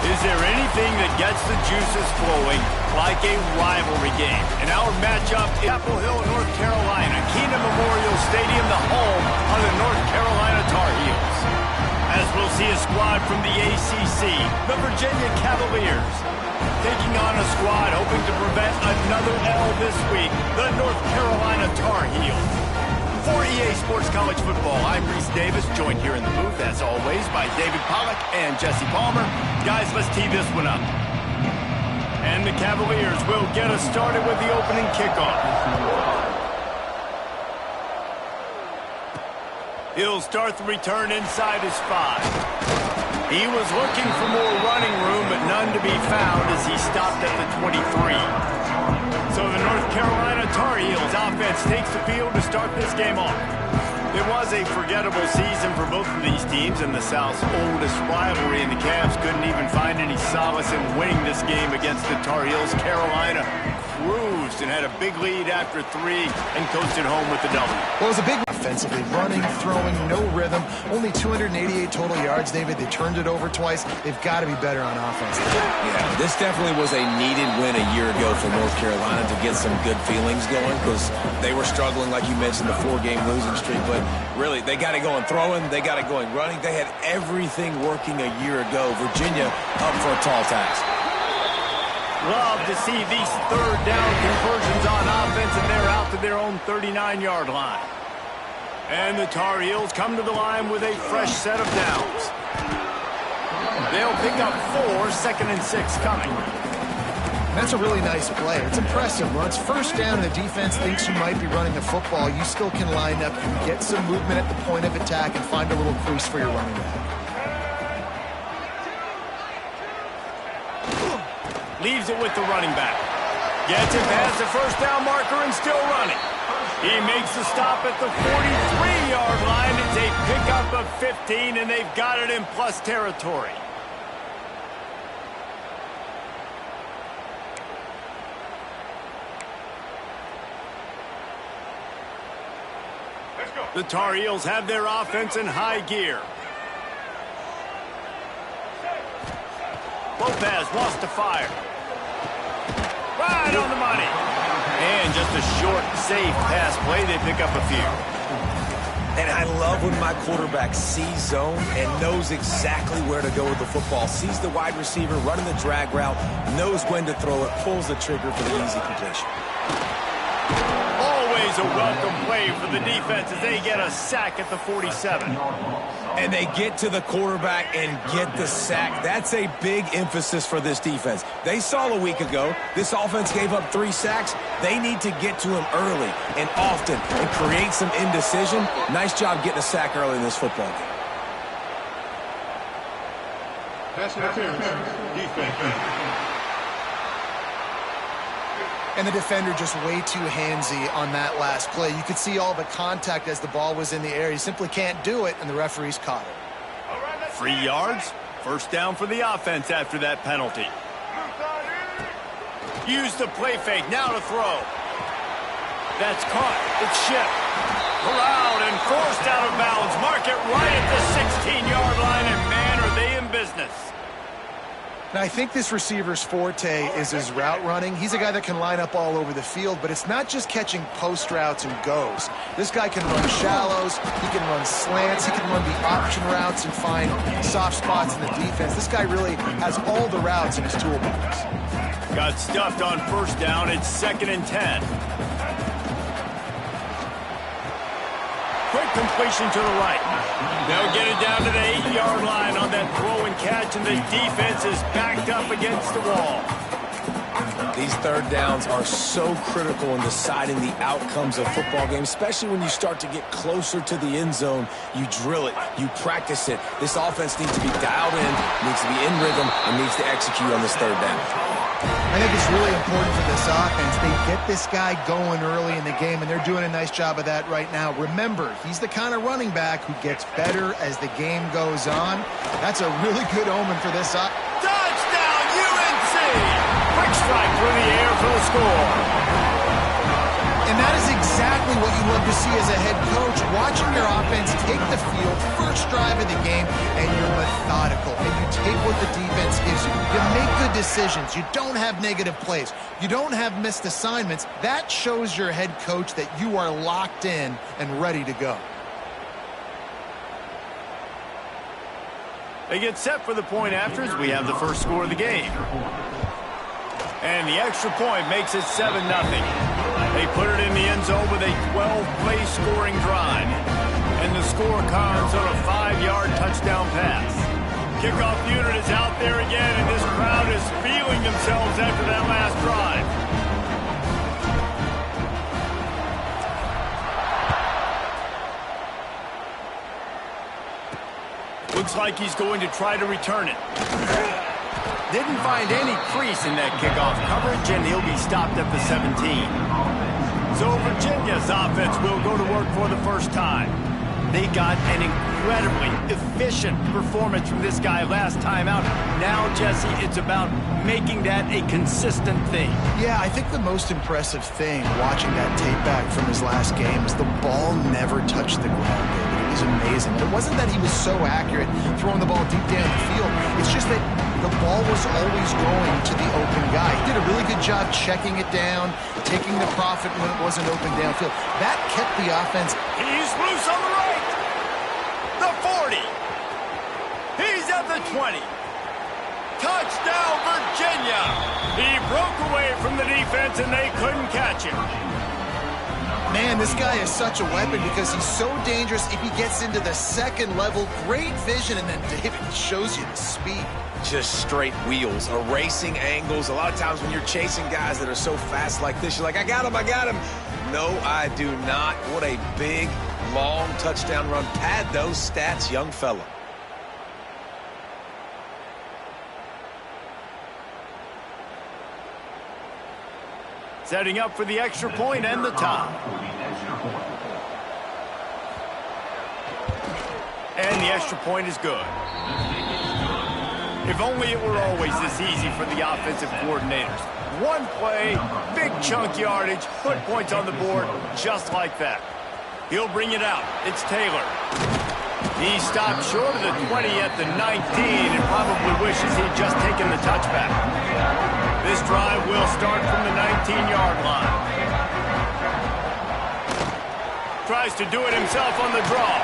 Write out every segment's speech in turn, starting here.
Is there anything that gets the juices flowing like a rivalry game? In our matchup, Chapel Hill, North Carolina, Keenan Memorial Stadium, the home of the North Carolina Tar Heels. As we'll see a squad from the ACC, the Virginia Cavaliers, taking on a squad hoping to prevent another L this week, the North Carolina Tar Heels. For EA Sports College Football, I'm Reese Davis, joined here in the booth, as always, by David Pollack and Jesse Palmer. Guys, let's tee this one up. And the Cavaliers will get us started with the opening kickoff. He'll start the return inside his 5. He was looking for more running room, but none to be found as he stopped at the 23. So the North Carolina Tar Heels offense takes the field to start this game off. It was a forgettable season for both of these teams, and the South's oldest rivalry, and the Cavs couldn't even find any solace in winning this game against the Tar Heels. Carolina cruised and had a big lead after 3 and coasted home with the W. Well, it was a big offensively, running, throwing, no rhythm, only 288 total yards, David. They turned it over twice. They've got to be better on offense. Yeah, this definitely was a needed win a year ago for North Carolina to get some good feelings going, because they were struggling, like you mentioned, the 4-game losing streak. But really, they got it going throwing, they got it going running. They had everything working a year ago. Virginia up for a tall task. Love to see these third down conversions on offense, and they're out to their own 39-yard line. And the Tar Heels come to the line with a fresh set of downs. They'll pick up 4, 2nd and 6 coming. That's a really nice play. It's impressive. Once first down and the defense thinks you might be running the football, you still can line up and get some movement at the point of attack and find a little crease for your running back. Leaves it with the running back. Gets it past the first down marker and still running. He makes the stop at the 43-yard line. It's a pickup of 15, and they've got it in plus territory. The Tar Heels have their offense in high gear. Lopez wants to fire. Right on the money. And just a short, safe pass play. They pick up a few. And I love when my quarterback sees zone and knows exactly where to go with the football. Sees the wide receiver running the drag route, knows when to throw it, pulls the trigger for the easy completion. Always a welcome play for the defense as they get a sack at the 47. And they get to the quarterback and get the sack. That's a big emphasis for this defense. They saw a week ago, this offense gave up 3 sacks. They need to get to him early and often and create some indecision. Nice job getting a sack early in this football game. Pass interference, defense. And the defender just way too handsy on that last play. You could see all the contact as the ball was in the air. He simply can't do it, and the referees caught it. 3 yards. First down for the offense after that penalty. Use the play fake. Now to throw. That's caught. It's shipped. Allowed and forced out of bounds. Mark it right at the 16-yard line, and man, are they in business. Now, I think this receiver's forte is his route running. He's a guy that can line up all over the field, but it's not just catching post routes and goes. This guy can run shallows, he can run slants, he can run the option routes and find soft spots in the defense. This guy really has all the routes in his toolbox. Got stuffed on first down. It's 2nd and 10. Quick completion to the right. They'll get it down to the 8-yard line on that throw and catch, and the defense is backed up against the wall. These third downs are so critical in deciding the outcomes of football games, especially when you start to get closer to the end zone. You drill it, you practice it. This offense needs to be dialed in, needs to be in rhythm, and needs to execute on this third down. I think it's really important for this offense. They get this guy going early in the game, and they're doing a nice job of that right now. Remember, he's the kind of running back who gets better as the game goes on. That's a really good omen for this offense. Touchdown, UNC! Quick strike through the air for the score. And that is exactly what you love to see as a head coach, watching your offense take the field, first drive of the game, and you're methodical, and you take what the defense gives you. You make good decisions. You don't have negative plays. You don't have missed assignments. That shows your head coach that you are locked in and ready to go. They get set for the point after as we have the first score of the game. And the extra point makes it 7-0. They put it in the end zone with a 12-play scoring drive. And the score comes on a 5-yard touchdown pass. Kickoff unit is out there again, and this crowd is feeling themselves after that last drive. Looks like he's going to try to return it. Didn't find any crease in that kickoff coverage, and he'll be stopped at the 17. So Virginia's offense will go to work for the first time. They got an incredibly efficient performance from this guy last time out. Now, Jesse, it's about making that a consistent thing. Yeah, I think the most impressive thing watching that tape back from his last game is the ball never touched the ground. It was amazing. It wasn't that he was so accurate throwing the ball deep down the field. It's just that the ball was always going to the open guy. He did a really good job checking it down, taking the profit when it wasn't open downfield. That kept the offense. He's loose on the right. The 40. He's at the 20. Touchdown, Virginia. He broke away from the defense, and they couldn't catch him. Man, this guy is such a weapon because he's so dangerous if he gets into the second level. Great vision, and then David shows you the speed. Just straight wheels, erasing angles. A lot of times when you're chasing guys that are so fast like this, you're like, I got him, I got him. No, I do not. What a big, long touchdown run. Pad those stats, young fella. Setting up for the extra point and the tie. And the extra point is good. If only it were always this easy for the offensive coordinators. One play, big chunk yardage, put points on the board just like that. He'll bring it out. It's Taylor. He stopped short of the 20 at the 19 and probably wishes he'd just taken the touchback. This drive will start from the 19-yard line. Tries to do it himself on the draw.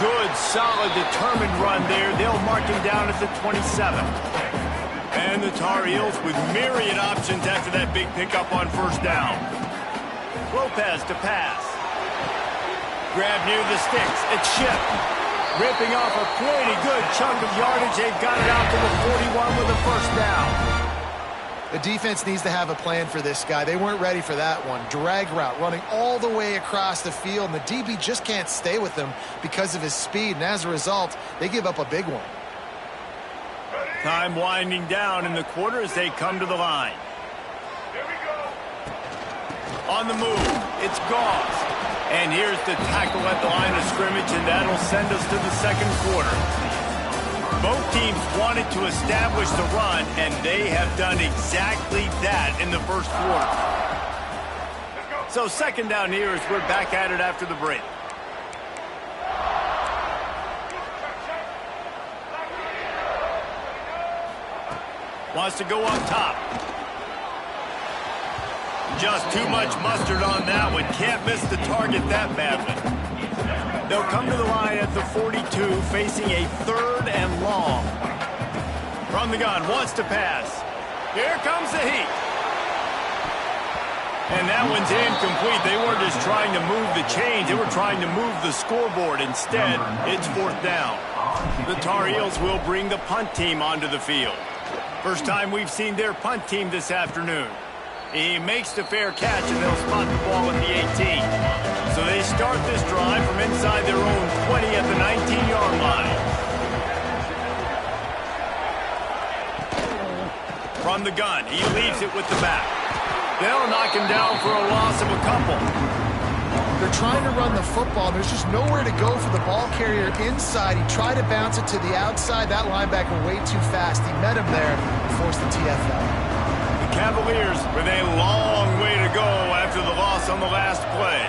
Good, solid, determined run there. They'll mark him down at the 27. And the Tar Heels with myriad options after that big pickup on first down. Lopez to pass. Grab near the sticks. It's Ship. Ripping off a pretty good chunk of yardage. They've got it out to the 41 with a first down. The defense needs to have a plan for this guy. They weren't ready for that one. Drag route, running all the way across the field, and the DB just can't stay with him because of his speed, and as a result, they give up a big one. Time winding down in the quarter as they come to the line. On the move, it's Goss. And here's the tackle at the line of scrimmage, and that'll send us to the second quarter. Both teams wanted to establish the run, and they have done exactly that in the first quarter. So second down here as we're back at it after the break. Wants to go up top. Just too much mustard on that one. Can't miss the target that badly. They'll come to the line at the 42, facing a third and long. From the gun, wants to pass. Here comes the heat. And that one's incomplete. They weren't just trying to move the chains. They were trying to move the scoreboard. Instead, it's fourth down. The Tar Heels will bring the punt team onto the field. First time we've seen their punt team this afternoon. He makes the fair catch, and they'll spot the ball at the 18. So they start this drive from inside their own 20 at the 19-yard line. From the gun, he leaves it with the back. They'll knock him down for a loss of a couple. They're trying to run the football. There's just nowhere to go for the ball carrier inside. He tried to bounce it to the outside. That linebacker way too fast. He met him there and forced the TFL. Cavaliers with a long way to go after the loss on the last play.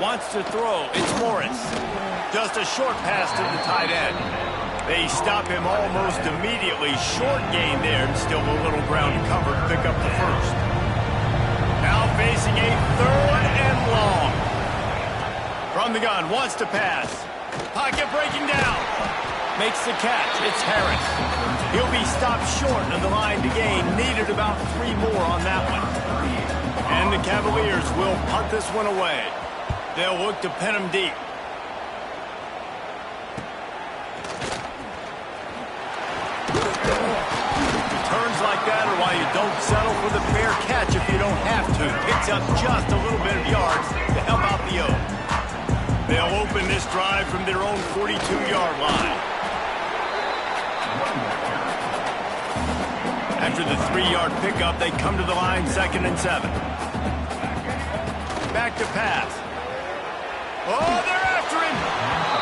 Wants to throw. It's Morris. Just a short pass to the tight end. They stop him almost immediately. Short gain there, and still a little ground to cover to pick up the first. Now facing a third and long. From the gun, wants to pass. Pocket breaking down. Makes the catch. It's Harris. He'll be stopped short of the line to gain. Needed about 3 more on that one. And the Cavaliers will punt this one away. They'll look to pin him deep. Returns like that are why you don't settle for the fair catch if you don't have to. Picks up just a little bit of yards to help out the O. They'll open this drive from their own 42-yard line. After the 3-yard pickup, they come to the line 2nd and 7. Back to pass. Oh, they're after him!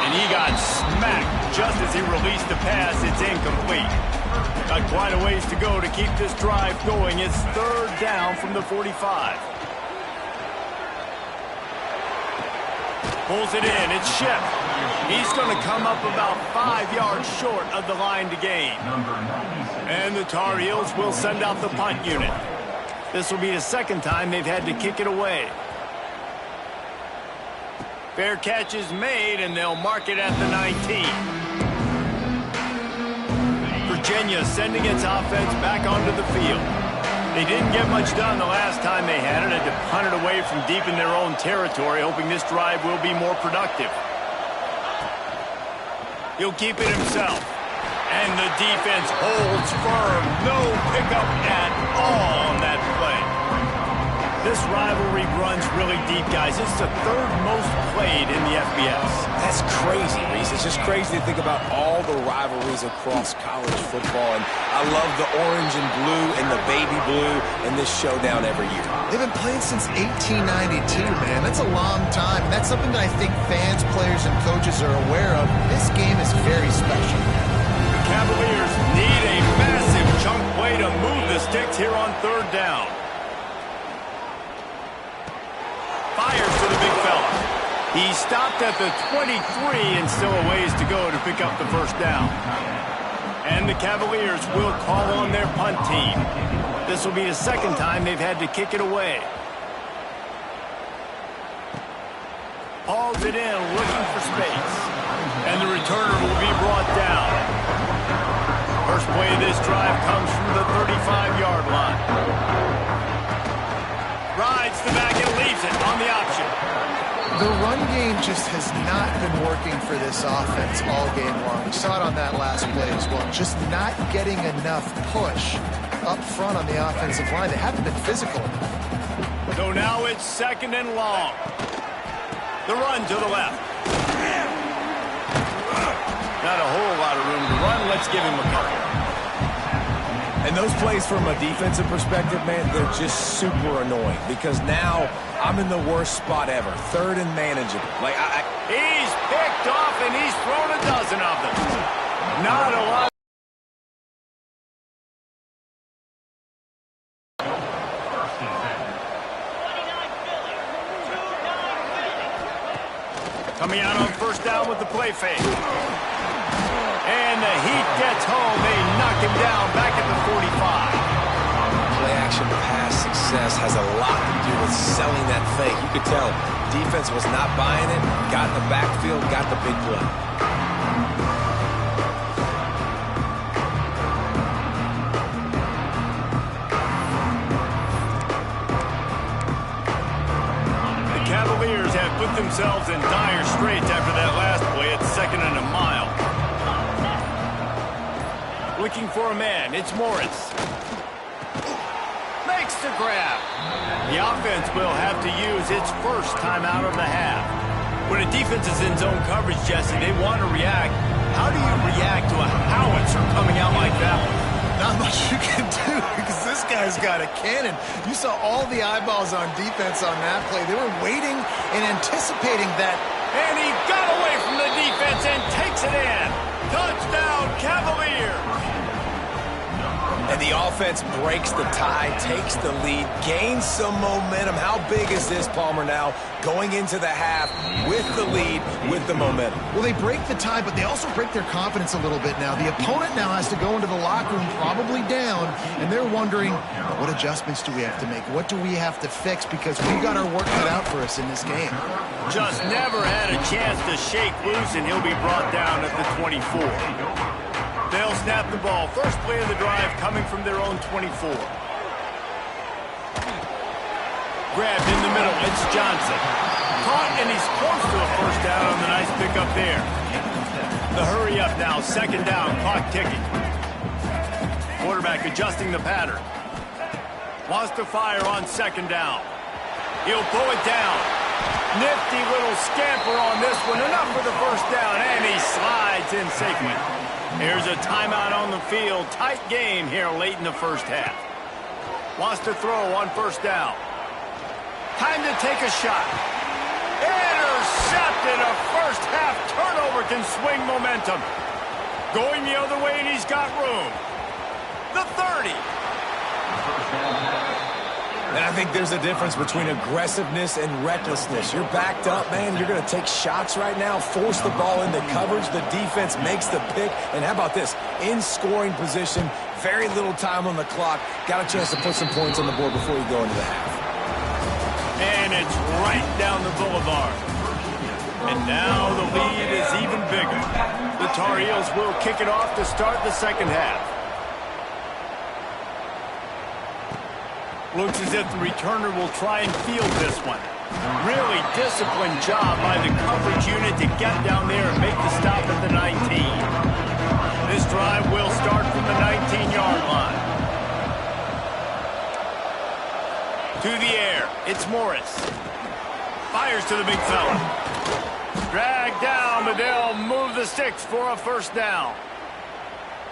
And he got smacked just as he released the pass. It's incomplete. Got quite a ways to go to keep this drive going. It's third down from the 45. Pulls it in. It's Ship. He's going to come up about 5 yards short of the line to gain. And the Tar Heels will send out the punt unit. This will be the second time they've had to kick it away. Fair catch is made, and they'll mark it at the 19. Virginia sending its offense back onto the field. They didn't get much done the last time they had it. Had to punt it away from deep in their own territory, hoping this drive will be more productive. He'll keep it himself. And the defense holds firm. No pickup at all on that play. This rivalry runs really deep, guys. It's the third most played in the FBS. That's crazy, Reese. It's just crazy to think about all the rivalries across college football. And I love the orange and blue and the baby blue in this showdown every year. They've been playing since 1892, man. That's a long time. And that's something that I think fans, players, and coaches are aware of. This game is very special. The Cavaliers need a massive chunk play to move the sticks here on third down. Fires to the big fella. He stopped at the 23 and still a ways to go to pick up the first down. And the Cavaliers will call on their punt team. This will be the second time they've had to kick it away. Hauls it in, looking for space. And the returner will be brought down. First play of this drive comes from the 35-yard line. Rides the back and leaves it on the option. The run game just has not been working for this offense all game long. We saw it on that last play as well. Just not getting enough push up front on the offensive line. They haven't been physical. So now it's second and long. The run to the left. Not a whole lot of room to run. Let's give him a couple. And those plays from a defensive perspective, man, they're just super annoying because now I'm in the worst spot ever. Third and manageable. He's picked off and he's thrown a dozen of them. Not a lot. Coming out on first down with the play fake. And the heat gets home. They knock him down back at the 45. Play action pass success has a lot to do with selling that fake. You could tell defense was not buying it. Got in the backfield, got the big play. The Cavaliers have put themselves in dire straits after that last play at second and a mile. Looking for a man, it's Morris. Makes the grab. The offense will have to use its first time out of the half. When a defense is in zone coverage, Jesse, they want to react. How do you react to a howitzer coming out like that? Not much you can do because this guy's got a cannon. You saw all the eyeballs on defense on that play. They were waiting and anticipating that. And he got away from the defense and takes it in. Touchdown, Cavaliers. And the offense breaks the tie, takes the lead, gains some momentum. How big is this, Palmer, now going into the half with the lead, with the momentum? Well, they break the tie, but they also break their confidence a little bit now. The opponent now has to go into the locker room probably down, and they're wondering, what adjustments do we have to make? What do we have to fix? Because we got our work cut out for us in this game. Just never had a chance to shake loose, and he'll be brought down at the 24. They'll snap the ball. First play of the drive coming from their own 24. Grabbed in the middle. It's Johnson. Caught, and he's close to a first down on the nice pickup there. The hurry up now. Second down. Clock ticking. Quarterback adjusting the pattern. Wants to fire on second down. He'll pull it down. Nifty little scamper on this one. Enough for the first down, and he slides in safely. Here's a timeout on the field. Tight game here late in the first half. Wants to throw on first down. Time to take a shot. Intercepted. A first half turnover can swing momentum. Going the other way, and he's got room. The 30. And I think there's a difference between aggressiveness and recklessness. You're backed up, man. You're going to take shots right now, force the ball into coverage. The defense makes the pick. And how about this? In scoring position, very little time on the clock. Got a chance to put some points on the board before you go into the half. And it's right down the boulevard. And now the lead is even bigger. The Tar Heels will kick it off to start the second half. Looks as if the returner will try and field this one. Really disciplined job by the coverage unit to get down there and make the stop at the 19. This drive will start from the 19-yard line. To the air. It's Morris. Fires to the big fella. Dragged down, but they'll move the sticks for a first down.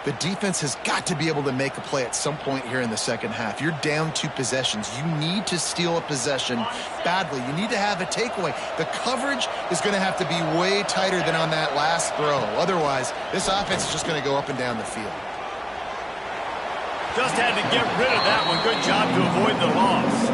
The defense has got to be able to make a play at some point here in the second half. You're down 2 possessions. You need to steal a possession badly. You need to have a takeaway. The coverage is going to have to be way tighter than on that last throw. Otherwise, this offense is just going to go up and down the field. Just had to get rid of that one. Good job to avoid the loss.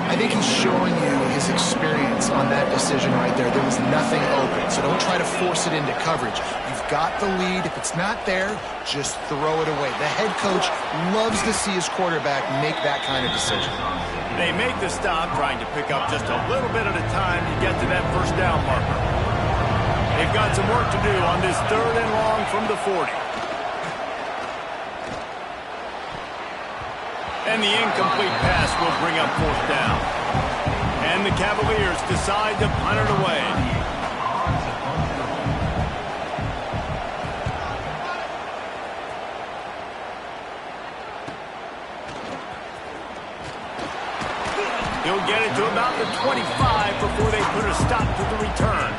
I think he's showing you his experience on that decision right there. There was nothing open, so don't try to force it into coverage. You've got the lead. If it's not there, just throw it away. The head coach loves to see his quarterback make that kind of decision. They make the stop, trying to pick up just a little bit at a time to get to that first down marker. They've got some work to do on this 3rd and long from the 40. And the incomplete pass will bring up 4th down. And the Cavaliers decide to punt it away. He'll get it to about the 25 before they put a stop to the return.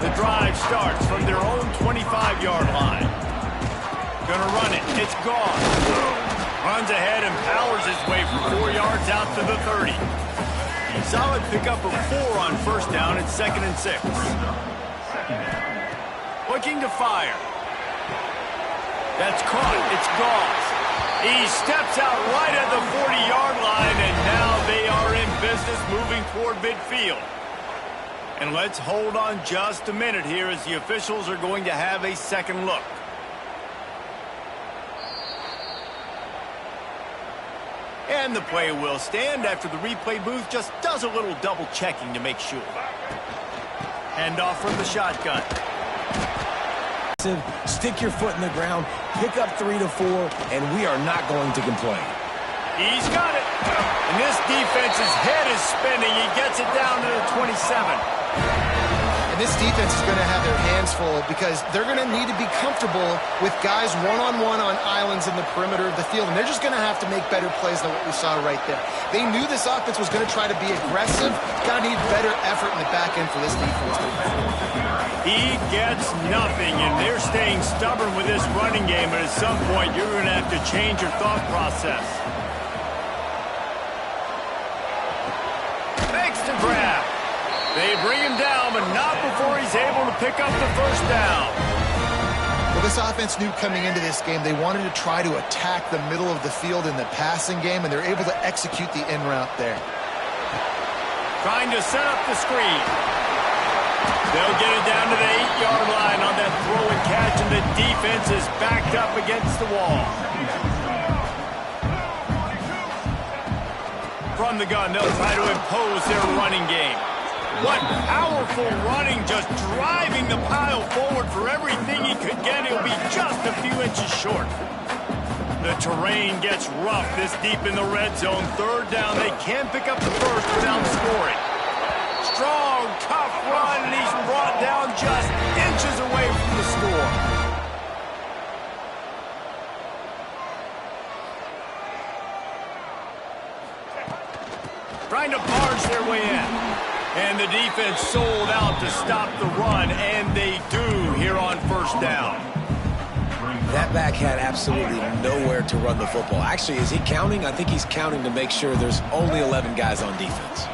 The drive starts from their own 25-yard line. Gonna run it. It's gone. Runs ahead and powers his way for 4 yards out to the 30. Solid pickup of 4 on first down at 2nd and 6. Looking to fire. That's caught. It's Goss. He steps out right at the 40-yard line, and now they are in business moving toward midfield. And let's hold on just a minute here as the officials are going to have a second look. And the play will stand after the replay booth just does a little double checking to make sure. Handoff from the shotgun. Stick your foot in the ground, pick up 3 to 4, and we are not going to complain. He's got it. And this defense's head is spinning. He gets it down to the 27. And this defense is going to have their hands full because they're going to need to be comfortable with guys one-on-one on islands in the perimeter of the field. And they're just going to have to make better plays than what we saw right there. They knew this offense was going to try to be aggressive. Got to need better effort in the back end for this defense. He gets nothing, and they're staying stubborn with this running game. But at some point, you're going to have to change your thought process. Makes the grab. They bring him down, but not before he's able to pick up the first down. Well, this offense knew coming into this game they wanted to try to attack the middle of the field in the passing game, and they're able to execute the in route there. Trying to set up the screen. They'll get it down to the 8-yard line on that throw and catch, and the defense is backed up against the wall. From the gun, they'll try to impose their running game. What powerful running, just driving the pile forward for everything he could get. He'll be just a few inches short. The terrain gets rough this deep in the red zone. 3rd down, they can pick up the first without scoring. Strong, tough run, and he's brought down just inches away from the score. Trying to barge their way in. And the defense sold out to stop the run, and they do here on first down. That back had absolutely nowhere to run the football. Actually, is he counting? I think he's counting to make sure there's only 11 guys on defense.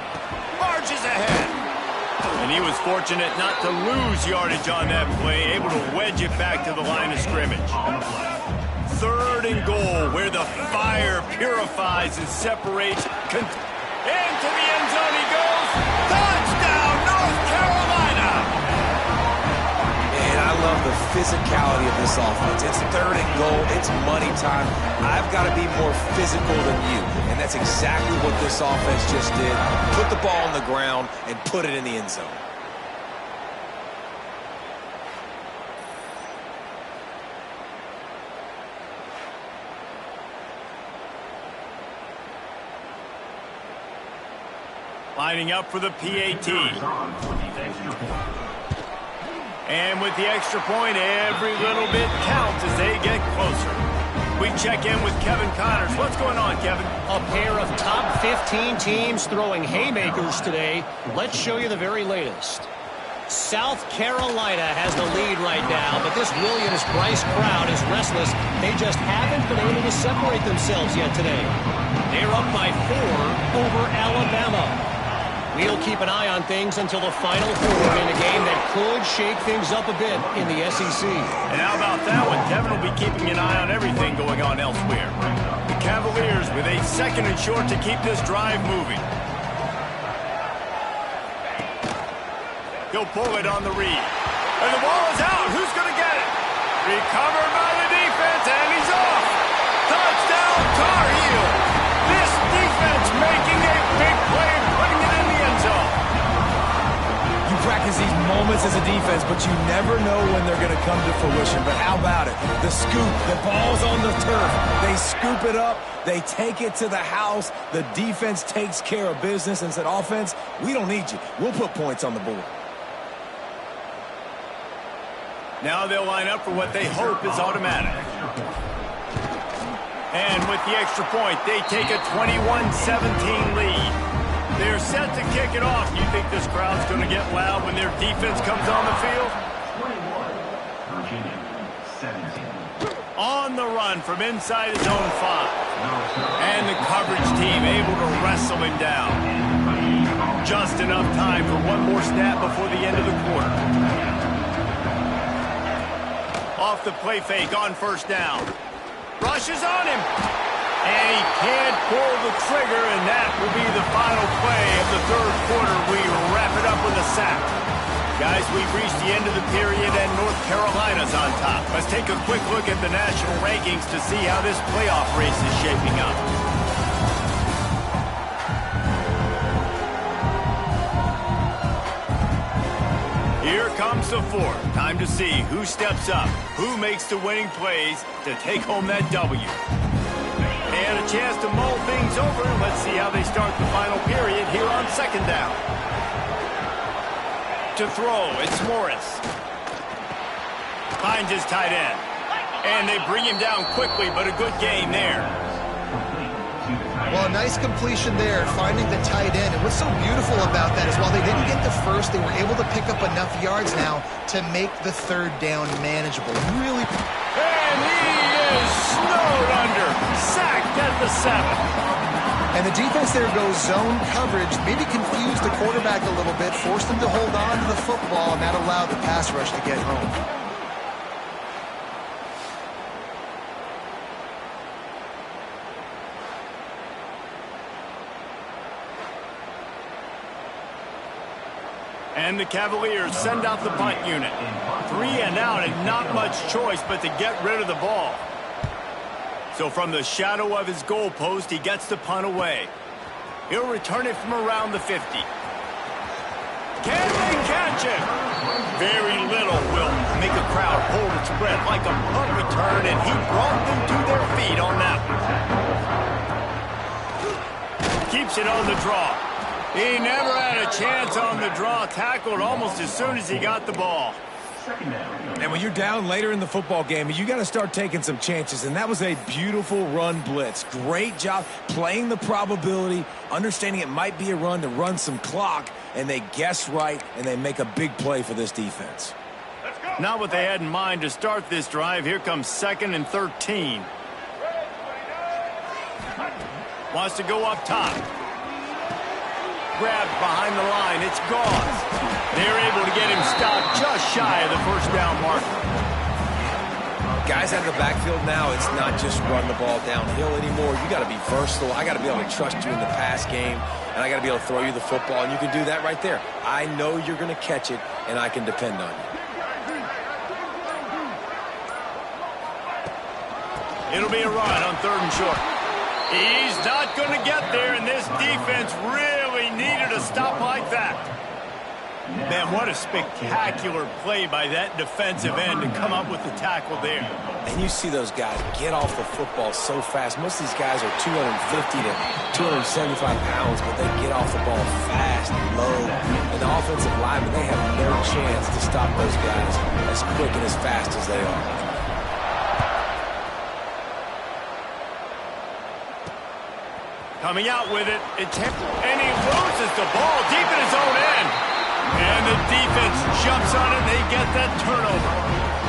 Marches ahead. And he was fortunate not to lose yardage on that play, able to wedge it back to the line of scrimmage. 3rd and goal, where the fire purifies and separates. Into the end zone he goes. Touchdown, North Carolina! And I love the physicality of this offense. It's 3rd and goal. It's money time. I've got to be more physical than you. And that's exactly what this offense just did. Put the ball on the ground and put it in the end zone. Lining up for the PAT. And with the extra point, every little bit counts as they get closer. We check in with Kevin Connors. What's going on, Kevin? A pair of top 15 teams throwing haymakers today. Let's show you the very latest. South Carolina has the lead right now, but this Williams-Brice crowd is restless. They just haven't been able to separate themselves yet today. They're up by 4 over Alabama. We'll keep an eye on things until the final quarter in a game that could shake things up a bit in the SEC. And how about that one? Kevin will be keeping an eye on everything going on elsewhere. The Cavaliers with a 2nd and short to keep this drive moving. He'll pull it on the read. And the ball is out. Who's going to get it? Recovered by the defense, and he's off. Touchdown, Tar Heels. This defense making a big play and putting it in the end zone. You practice these moments as a defense, but you never know when they're going to come to fruition. But how about it? The scoop, the ball's on the turf. They scoop it up. They take it to the house. The defense takes care of business and said, offense, we don't need you. We'll put points on the board. Now they'll line up for what they hope is automatic. And with the extra point, they take a 21-17 lead. They're set to kick it off. You think this crowd's going to get loud when their defense comes on the field? 21, Virginia, 17. On the run from inside his own 5. And the coverage team able to wrestle him down. Just enough time for one more snap before the end of the quarter. Off the play fake on 1st down. Rushes on him. And he can't pull the trigger, and that will be the final play of the 3rd quarter. We wrap it up with a sack. Guys, we've reached the end of the period, and North Carolina's on top. Let's take a quick look at the national rankings to see how this playoff race is shaping up. Here comes the 4th. Time to see who steps up, who makes the winning plays to take home that W. And a chance to mull things over. Let's see how they start the final period here on 2nd down. To throw, it's Morris. Finds his tight end. And they bring him down quickly, but a good gain there. Well, a nice completion there, finding the tight end. And what's so beautiful about that is while they didn't get the first, they were able to pick up enough yards now to make the 3rd down manageable. Really. And he is snowed under. Sacked at the 7. And the defense there goes zone coverage, maybe confused the quarterback a little bit, forced him to hold on to the football, and that allowed the pass rush to get home. And the Cavaliers send out the punt unit. 3 and out, and not much choice but to get rid of the ball. So from the shadow of his goalpost, he gets the punt away. He'll return it from around the 50. Can they catch it? Very little will make a crowd hold its breath like a punt return, and he brought them to their feet on that one. Keeps it on the draw. He never had a chance on the draw. Tackled almost as soon as he got the ball. And when you're down later in the football game, you got to start taking some chances. And that was a beautiful run blitz. Great job playing the probability, understanding it might be a run to run some clock, and they guess right, and they make a big play for this defense. Not what they had in mind to start this drive. Here comes 2nd and 13. Wants to go up top. Grabbed behind the line. It's gone. They're able to get him stopped just shy of the 1st down marker. Guys out of the backfield now, it's not just run the ball downhill anymore. You got to be versatile. I got to be able to trust you in the pass game, and I got to be able to throw you the football, and you can do that right there. I know you're going to catch it, and I can depend on you. It'll be a run on 3rd and short. He's not going to get there, and this defense really needed a stop like that. Man, what a spectacular play by that defensive end to come up with the tackle there. And you see those guys get off the football so fast. Most of these guys are 250 to 275 pounds, but they get off the ball fast and low. And the offensive linemen, they have no chance to stop those guys as quick and as fast as they are. Coming out with it, and he loses the ball deep in his own end. And the defense jumps on it, and they get that turnover.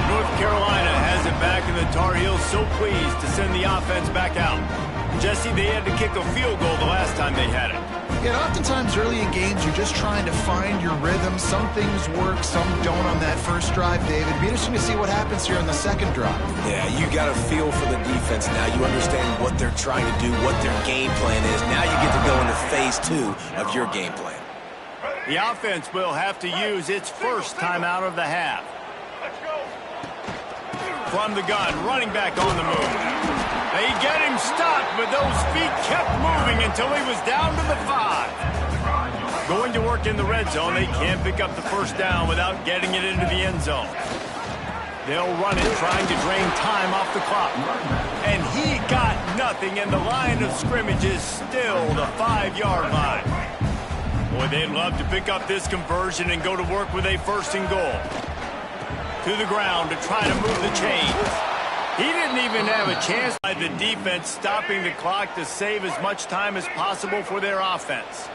North Carolina has it back, and the Tar Heels so pleased to send the offense back out. Jesse, they had to kick a field goal the last time they had it. Yeah, oftentimes early in games, you're just trying to find your rhythm. Some things work, some don't on that first drive, David. It'd be interesting to see what happens here on the second drive. Yeah, you got a feel for the defense now. You understand what they're trying to do, what their game plan is. Now you get to go into phase 2 of your game plan. The offense will have to use its first timeout of the half. From the gun, running back on the move. They get him stopped, but those feet kept moving until he was down to the 5. Going to work in the red zone, they can't pick up the first down without getting it into the end zone. They'll run it, trying to drain time off the clock. And he got nothing, and the line of scrimmage is still the 5-yard line. Boy, they'd love to pick up this conversion and go to work with a first and goal. To the ground to try to move the chains. He didn't even have a chance by the defense stopping the clock to save as much time as possible for their offense.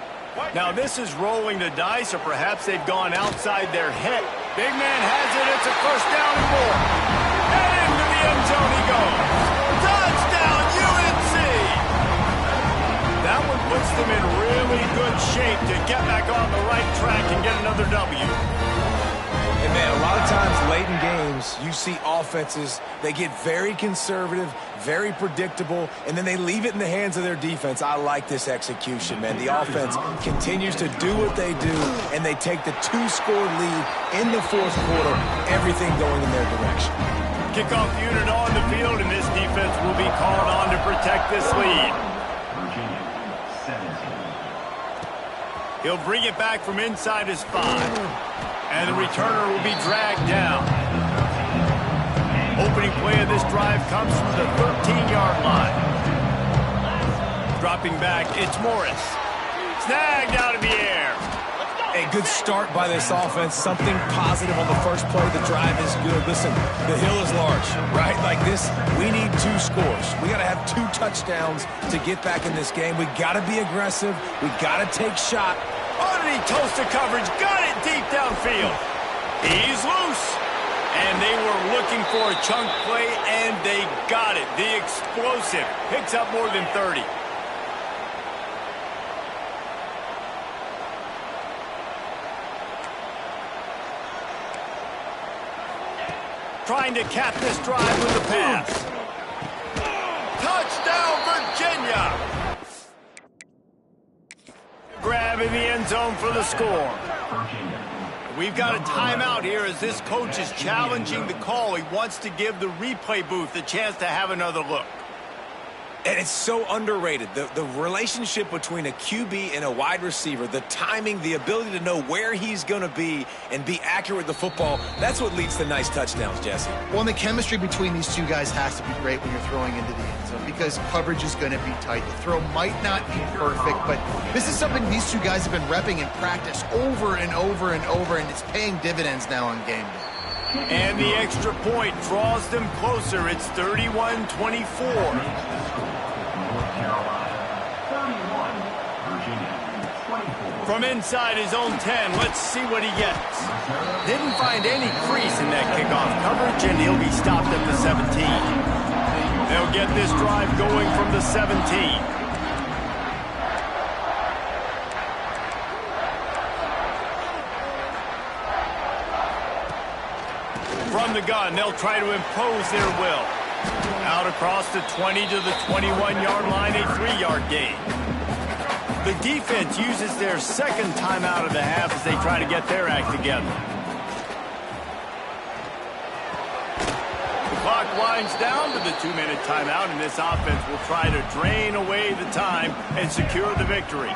Now this is rolling the dice, or perhaps they've gone outside their head. Big man has it. It's a first down and more. And into the end zone he goes. Touchdown, UNC! That one puts them in really good shape to get back on the right track and get another W. And man, a lot of times late in games, you see offenses, they get very conservative, very predictable, and then they leave it in the hands of their defense. I like this execution, man. The offense continues to do what they do, and they take the 2-score lead in the fourth quarter, everything going in their direction. Kickoff unit on the field, and this defense will be called on to protect this lead. Virginia, 17. He'll bring it back from inside his 5. And the returner will be dragged down. Opening play of this drive comes from the 13-yard line. Dropping back, it's Morris. Snagged out of the air. A good start by this offense. Something positive on the first play. The drive is good. Listen, the hill is large, right? Like this, we need 2 scores. We got to have 2 touchdowns to get back in this game. We got to be aggressive. We got to take shot. Underneath toasted coverage, got it deep downfield. He's loose. And they were looking for a chunk play, and they got it. The explosive picks up more than 30. Trying to cap this drive with a pass. Touchdown, Virginia! Grab in the end zone for the score. We've got a timeout here as this coach is challenging the call. He wants to give the replay booth a chance to have another look. And it's so underrated. The relationship between a QB and a wide receiver, the timing, the ability to know where he's going to be and be accurate with the football, that's what leads to nice touchdowns, Jesse. Well, and the chemistry between these two guys has to be great when you're throwing into the end zone because coverage is going to be tight. The throw might not be perfect, but this is something these two guys have been repping in practice over and over and over, and it's paying dividends now on game day. And the extra point draws them closer. It's 31-24. From inside his own 10, let's see what he gets. Didn't find any crease in that kickoff coverage, and he'll be stopped at the 17. They'll get this drive going from the 17. From the gun, they'll try to impose their will. Out across the 20 to the 21-yard line, a 3-yard gain. The defense uses their second timeout of the half as they try to get their act together. The clock winds down to the 2-minute timeout, and this offense will try to drain away the time and secure the victory.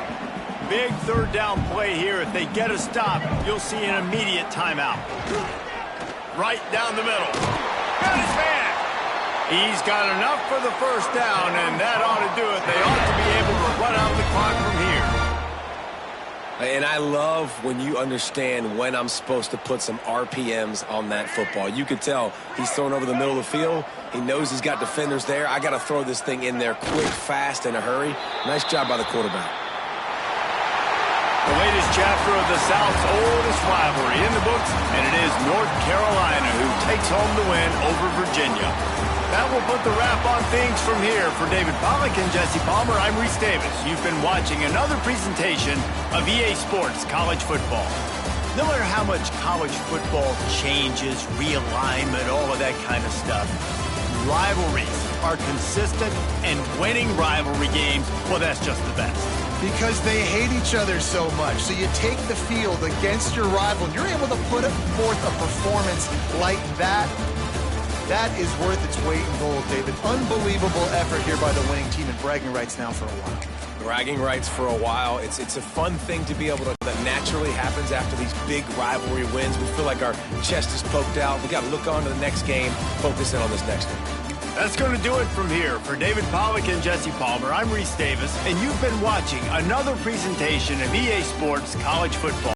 Big third down play here. If they get a stop, you'll see an immediate timeout. Right down the middle. Got his man. He's got enough for the first down, and that ought to do it. They ought to be able to run out the clock from here. And I love when you understand when I'm supposed to put some RPMs on that football. You could tell he's thrown over the middle of the field. He knows he's got defenders there. I got to throw this thing in there quick, fast, in a hurry. Nice job by the quarterback. The latest chapter of the South's oldest rivalry in the books, and it is North Carolina who takes home the win over Virginia. That will put the wrap on things from here. For David Pollack and Jesse Palmer, I'm Reese Davis. You've been watching another presentation of EA Sports College Football. No matter how much college football changes, realignment, all of that kind of stuff, rivalries are consistent, and winning rivalry games, well, that's just the best. Because they hate each other so much. So you take the field against your rival, and you're able to put forth a performance like that. That is worth its weight in gold, David. Unbelievable effort here by the winning team, and bragging rights now for a while. Bragging rights for a while. It's a fun thing to be able to, that naturally happens after these big rivalry wins. We feel like our chest is poked out. We got to look on to the next game, focus in on this next one. That's going to do it from here. For David Pollack and Jesse Palmer, I'm Reese Davis, and you've been watching another presentation of EA Sports College Football.